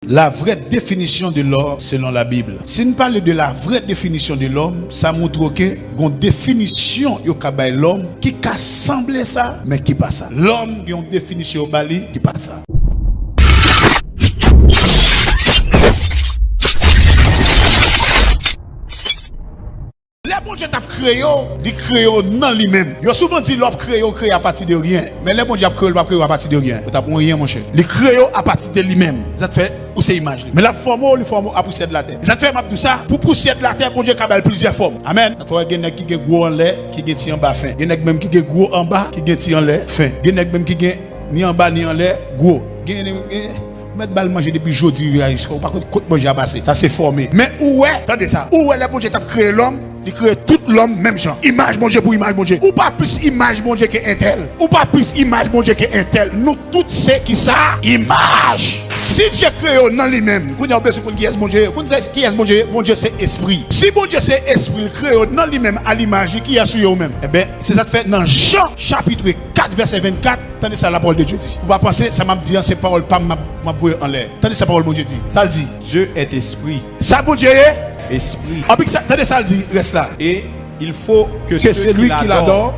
La vraie définition de l'homme selon la Bible. Si nous parlons de la vraie définition de l'homme, ça montre que une définition yo ka bay l'homme qui a semblé ça mais qui pas ça. L'homme qui a une définition au bali qui pas ça. Les bon Dieu t'a créé, il crée dans lui-même. Il a souvent dit l'homme créé à partir de rien. Mais les bon Dieu créé à partir de rien. Tu n'as rien mon cher. Il crée à partir de lui-même. Ça te fait ou c'est image. Mais la forme à poussière de la terre. Ça te fait tout ça pour poussière de la terre, bon Dieu a plusieurs formes. Amen. Ça fait qu'il y a gros en l'air, qui est en bas fin. Il y a même qui est gros en bas, qui est en l'air fin. Il y a même qui est ni en bas ni en l'air gros. Mettre balle manger depuis jeudi, par contre côte manger à passer. Ça c'est formé. Mais où est, attendez ça. Où est le bon Dieu t'a créé l'homme? Il crée tout l'homme même genre. Image bon Dieu pour image bon Dieu. Ou pas plus image bon Dieu qu'un tel. Ou pas plus image bon Dieu qu'un tel. Nous tous c'est qui ça? Image. Si Dieu crée dans lui-même, vous avez besoin de qui est bon Dieu. Vous savez qui est bon Dieu? Bon Dieu c'est esprit. Si bon Dieu c'est esprit, il crée dans lui-même à l'image qui est sur vous-même. Eh bien, c'est ça que fait dans Jean chapitre 4 verset 24. Attendez ça la parole de Dieu dit. Vous pas penser ça m'a dit ces paroles pas m'a voué en l'air. Attendez ça parole bon Dieu dit. Ça le dit. Dieu est esprit. Ça bon Dieu est esprit. Attendez ça le dit, reste là. Et il faut que celui qui l'adore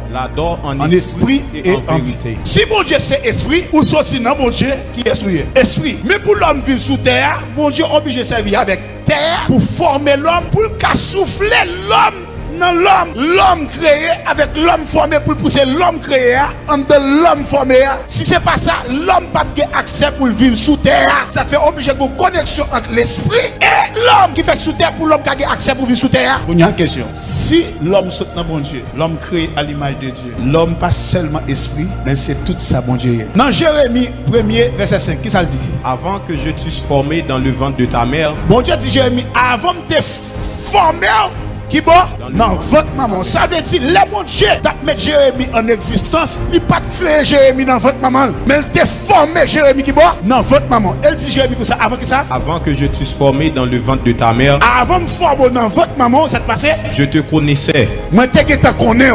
en esprit et en vérité. Si bon Dieu c'est esprit, ou sorti dans bon Dieu qui est esprit. Esprit. Mais pour l'homme vivre sous terre, bon Dieu obligé de servir avec terre pour former l'homme, pour souffler l'homme. Non, l'homme créé avec l'homme formé pour pousser l'homme créé entre l'homme formé. Si c'est pas ça, l'homme pas de accès pour vivre sous terre. Ça te fait obligé de connexion entre l'esprit et l'homme qui fait sous terre pour l'homme qui a accès pour vivre sous terre. Il y a une question. Si l'homme saute dans bon Dieu, l'homme créé à l'image de Dieu, l'homme pas seulement esprit, mais c'est tout ça bon Dieu. Dans Jérémie 1er verset 5, qui ça le dit? Avant que je t'eusse formé dans le ventre de ta mère. Bon Dieu dit Jérémie, avant de te former. Qui bon? Non, votre maman. Ça veut dire, le bon Dieu t'a mis Jérémie en existence. Il n'a pas créé Jérémie dans votre maman. Mais il t'a formé Jérémie qui bon? Non, votre maman. Elle dit Jérémie que ça avant que ça? Avant que je t'eusse formé dans le ventre de ta mère. Avant de me former dans votre maman, ça te passait? Je te connaissais. Moi, je te connais.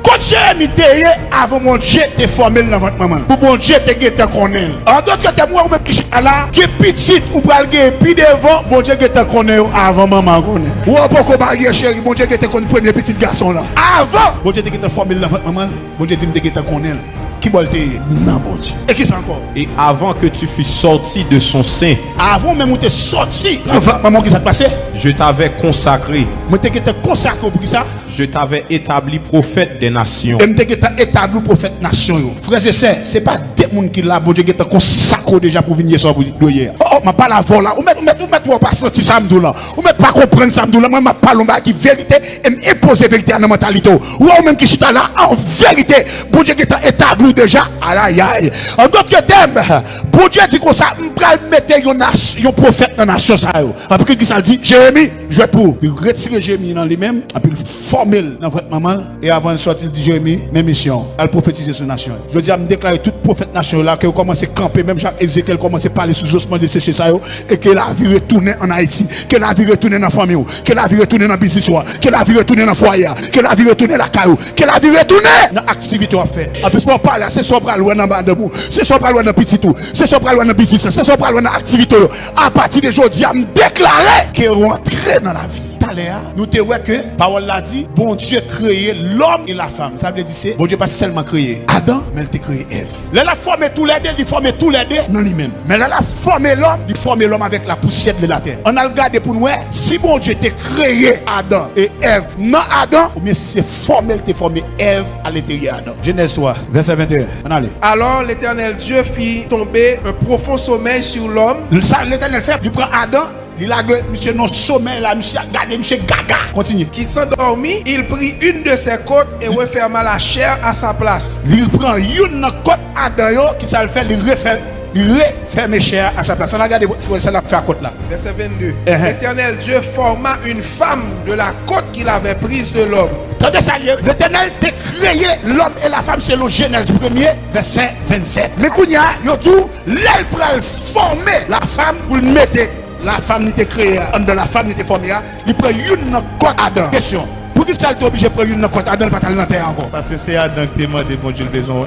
Quand Jérémie t'est avant mon Dieu te formé dans votre maman. Pour mon Dieu te connaît. En d'autres termes, moi, même qui là, qui est petite ou balgué, puis devant, mon Dieu te connaît avant maman connaît. Ou pas qu'on marié chérie, mon Dieu te connaît premier petit garçon là. Avant, mon Dieu te formé dans votre maman, mon Dieu te connaît. Qui bolte? Non, mon Dieu. Et qui c'est encore? Et avant que tu fusses sorti de son sein. Avant même où tu es sorti. Votre maman qui s'est passé? Je t'avais consacré. Moi t'es consacré pour qui ça? Je t'avais établi prophète des nations. Et t'es établi prophète nation. Frères et sœurs, c'est pas des gens qui là, bon Dieu qui t'a consacré déjà pour venir sur hier. Oh, ma pas la vol là. Ou mettre pas sentir ça là. Ou mettre pas comprendre ça là. Moi ma parle qui vérité et imposer vérité à la mentalité. Ou même qui chita là en vérité, bon Dieu qui t'a établi déjà à la en d'autres termes, bon Dieu dit comme ça, m'pral mettre un prophète dans la nation ça. Après qui ça dit Jérémie, je vais pour retirer Jérémie dans lui-même, après former dans votre maman et avant de sortir il dit Jérémie, mes missions, elle prophétiser sur nation. Je dis à me déclarer toute prophète nation là que vous commencez à camper, même Jacques Ézéchiel commence à parler sous osement de sécher ça et que la vie retourne en Haïti, que la vie retourne dans la famille, que la vie retourne dans le business, que la vie retourne dans le foyer, que la vie retourne dans la caillou, que la vie retourne dans l'activité à faire. Après ça on parle c'est soit pour loin dans bas de vous, c'est soit pour loin dans petit tout, c'est soit pour loin dans business, c'est soit pour loin dans activité. À partir de aujourd'hui, à me déclarer que rentrer dans la vie. Nous te voyons que parole l'a dit, bon Dieu créé l'homme et la femme. Ça veut dire c'est bon Dieu pas seulement créé Adam, mais il a créé Ève. Là il a formé tous les deux, il formé tous les deux non lui-même. Mais là il a formé l'homme, il formé l'homme avec la poussière de la terre. On a regardé pour nous si bon Dieu t'a créé Adam et Ève non Adam, ou bien si c'est formé, il t'a formé Ève à l'intérieur Adam. Genèse 3, verset 21. On allait. Alors l'Éternel Dieu fit tomber un profond sommeil sur l'homme. Ça l'Éternel fait, il prend Adam. Il a monsieur non sommeil là, monsieur a gardé, monsieur gaga. Continue. Qui s'endormit, il prit une de ses côtes et referma la chair à sa place. Il prend une côte Adam qui ça le fait, il referme chair à sa place. On a regardé ça l'a fait à côte là. Verset 22. L'Éternel Dieu forma une femme de la côte qu'il avait prise de l'homme. Attendez ça, l'Éternel t'a créé l'homme et la femme selon Genèse 1er, verset 27. Mais Kounia, yo tout, l'aile pral former la femme pour le mettre. La femme n'était créée, de la femme n'était formée, il prend une côte Adam. Question. Pour qui ça est obligé de prendre une côte Adam, pas dans la terre encore? Parce que c'est Adam qui demande, bon Dieu, le besoin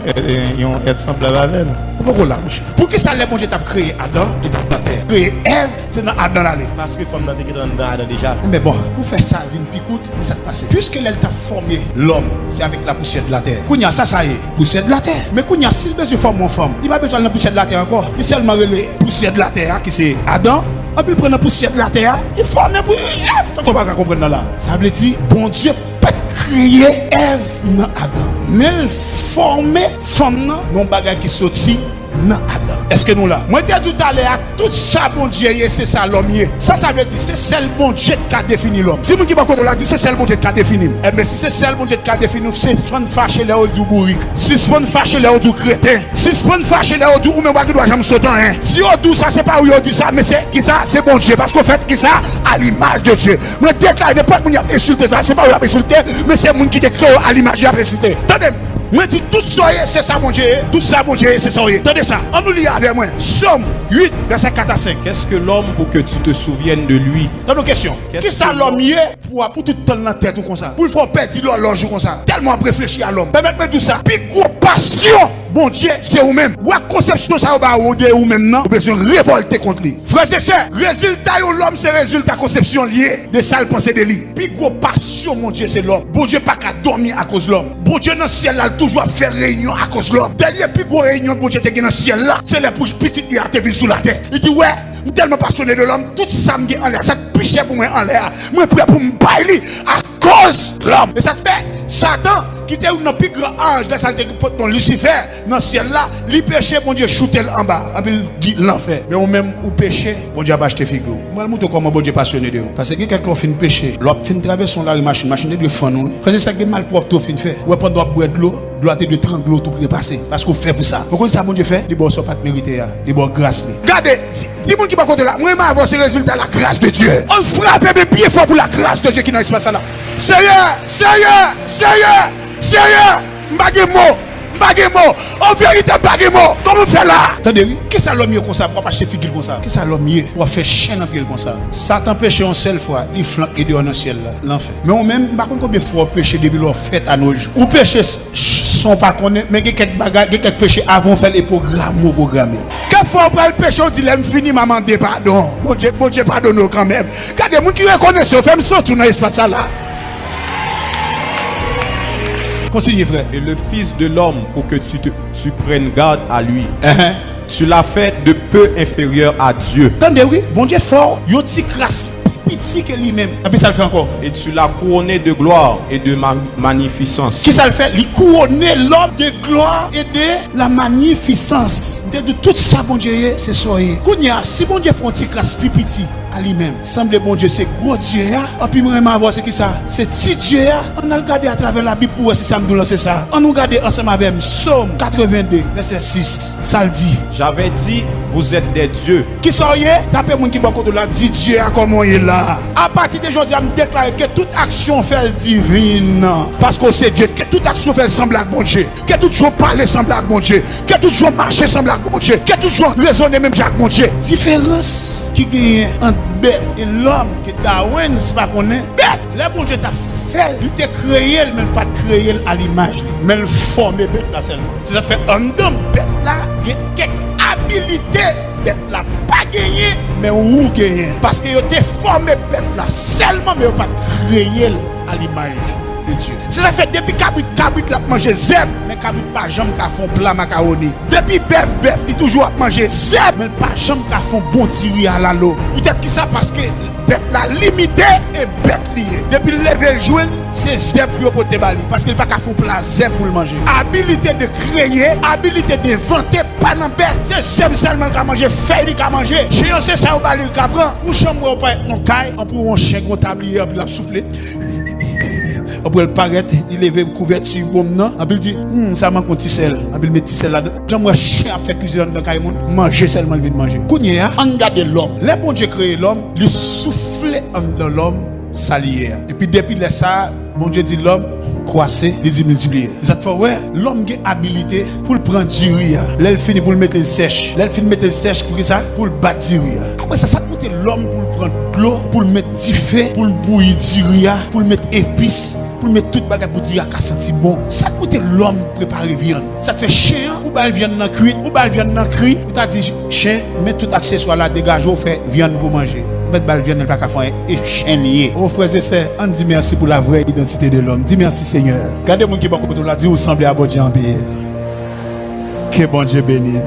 d'être semblable à elle. Pourquoi là, monsieur? Pour que ça, les bon Dieu t'a créé Adam, il t'a dans terre. Créé Ève, c'est dans Adam là. Parce que femme n'a vécu dans Adam déjà. Mais bon, pour faire ça, une picoute, mais ça te passe. Puisque elle t'a formé l'homme, c'est avec la poussière de la terre. Kounya, ça y est, poussière de la terre. Mais Kounya, s'il besoin de former une femme, il n'a pas besoin de la poussière de la terre encore. Il seulement relève poussière de la terre, qui c'est Adam. Et puis il prend la poussière de la terre, il forme pour Ève. Tu vas pas comprendre là. Ça veut dire, bon Dieu, pas créer Ève dans Adam. Mais il forme femme dans bagage qui sorti dans Adam. Est-ce que nous là? Moi je dis tout à l'heure, tout ça bon Dieu c'est ça l'homme. Ça veut dire c'est seul bon Dieu qui a défini l'homme. Si vous qui pas contre là dit c'est seul bon Dieu qui a défini. Eh bien si c'est seul bon Dieu qui a défini, c'est pas fâcher les du bourrique. Si c'est pas fâcher les du crétin. Si c'est pas fâcher les du ou même pas qui doit jamais sauter hein. Si on dit ça c'est pas où on dit ça mais c'est qui ça c'est bon Dieu parce qu'en fait qui ça à l'image de Dieu. Moi déclare n'importe qui a insulté ça c'est pas où a insulté mais c'est monde qui te créé à l'image de insulté. Attendez. Moi dis tout ça c'est ça mon Dieu, tout ça mon Dieu c'est ça. Attendez ça, on nous lit avec moi. Somme 8 verset 4 à 5. Qu'est-ce que l'homme pour que tu te souviennes de lui? Dans nos questions. Qu'est-ce ça l'homme pour tout le temps dans la tête ou comme ça? Pour il faut perdre l'horloge comme ça. Tellement réfléchir à l'homme. Permettez-moi tout ça. Puis gros passion. Bon Dieu, c'est vous-même. Ou conception ça va ou même non. Vous besoin révolter contre lui. Frères et sœurs, résultat de l'homme c'est résultat conception lié de sales pensées de lui. Puis gros passion mon Dieu c'est l'homme. Bon Dieu pas qu'à dormir à cause de l'homme. Bon Dieu dans le ciel là toujours faire réunion à cause de l'homme. Dernière plus gros réunion bon Dieu te dans le ciel là, c'est les bouches petites qui a été sous la terre. Il dit ouais, je suis tellement passionné de l'homme, tout ça me en l'air, ça te piche pour moi en l'air. Moi prêt pour me bailler à cause de l'homme. Et ça te fait Satan qui était un plus grand ange de ça dans Lucifer dans le ciel là, lui péché bon Dieu shooter en bas. Il dit l'enfer. Mais ou même ou péché, bon Dieu a acheté figure. Moi le comment bon Dieu passionné de vous. Parce que quelqu'un qui fin péché, l'autre fin traverser la machine de fond nous. Parce que ça qui mal propre tout fin fait. Ou pendant boire de l'eau, doit être de 30 l'eau tout passer parce qu'on fait pour ça. Pourquoi ça bon Dieu fait? Les bon sont pas mériter, les bon grâce. Regardez, dis moi qui pas contre là, moi m'avance ce résultat la grâce de Dieu. On frappe de bien fort pour la grâce de Dieu qui dans l'espace là. Sérieux, bagemo, en vérité bagemo. Comment faire là? Attendez, qu'est-ce que l'homme comme ça pour acheter figure comme ça? Qu'est-ce que l'homme pour faire chaîne en pied comme ça? Satan péché une seule fois, il flanque et dans le ciel là, l'enfer. Mais on même par contre combien de fois péché depuis leur fête à nos jours. Ou péché sont pas connaît, mais il y a quelques bagages, il y a quelques péchés avant faire les programmes ou programmer. Quand fois on prend le péché, on dit l'aime fini maman de pardon. Bon Dieu pardonne quand même. Regardez, les gens qui reconnaissent, on fait me sortir dans l'espace là. Continue, frère. Et le Fils de l'homme pour que tu prennes garde à lui. Tu l'as fait de peu inférieur à Dieu. Attendez, oui, bon Dieu fort, il t'y crasse petit que lui-même. Et puis ça le fait encore. Et tu l'as couronné de gloire et de magnificence. Qui ça le fait? Il couronner l'homme de gloire et de la magnificence. De tout ça, bon Dieu, c'est soyez. Kounia, si bon Dieu fait un petit crasse petit à lui-même, semble bon Dieu, c'est gros Dieu. Et puis moi, je voir c'est qui ça? C'est petit Dieu. On a regardé à travers la Bible pour si ça me donne c'est ça. On nous regarde ensemble avec Psaume 82, verset 6. Ça le dit. J'avais dit, vous êtes des dieux. Qui soyez? Tapez mon qui va contre la dit Dieu comment il est là. À partir d'aujourd'hui, je me déclare que toute action fait divine. Parce que c'est Dieu. Que toute action fait semble à bon Dieu. Que tout jour parler semble à bon Dieu. Que tout jour marcher semble à bon Dieu. Que tout jour raisonner même Jacques bon Dieu. Différence qui gagne entre bête et l'homme que Darwin c'est pas qu'on est. Bête, le bon Dieu t'a fait. Il t'a créé, mais pas créé à l'image. Mais le former bête là seulement. C'est ça fait un homme bête là, il y a quelques habilités. Bête là pas gagné mais ou gagné parce que yo te formé bête là seulement mais pas créé à l'image de Dieu. C'est ça fait depuis cabrit la manger zèbre mais cabrit pas jamais qu'a font plat macaroni. Depuis bœuf il toujours manger zèbre mais pas jamais qu'a font bon tiri à la l'eau. Peut-être qui ça parce que bête là limité et bête lié. Depuis lever le joint c'est zèbre pour te bali parce qu'il pas qu'à font plat zèbre pour le manger. Habilité de créer, habilité d'inventer pas dans bête. C'est zèbre seulement qu'a manger, fait qu'a manger. Chien c'est ça au bali le capran. Ou chambre pas non caille, on pour un chien comptable puis la souffler. Après il paraît, il lève couverture bon non, après il dit ça manque un petit sel, après il met petit sel là. J'aimerais chien faire cuisiner dans caille manger seulement il vient manger. Kounya, on regarde l'homme. Les bon Dieu créé l'homme, il souffle dans l'homme salier. Et puis depuis ça, bon Dieu dit l'homme croisser, les multiplier. Ça te fait ouais, l'homme a habilité pour le prendre du riz. Là il finit pour le mettre sèche. Là il finit mettre sèche pour ça pour le battre du riz. Après ça te monte l'homme pour le prendre l'eau, pour le mettre du feu, pour le bouillir du riz, pour le mettre épices. pour mettre toute bagarre pour dire qu'à sentir bon. Ça te coûte l'homme préparer viande. Ça te fait chien ou bal viande dans cuit, ou bal viande dans cri. Ou t'as dit chien, mets tout accessoire là dégage ou fait viande pour manger. Mettre bal viande pas qu'à faire et chien lié. Oh frères et sœurs, on dit merci pour la vraie identité de l'homme. Dis merci Seigneur. Regardez mon qui va côté là dit vous semblez à bon Dieu en paix. Que bon Dieu bénisse.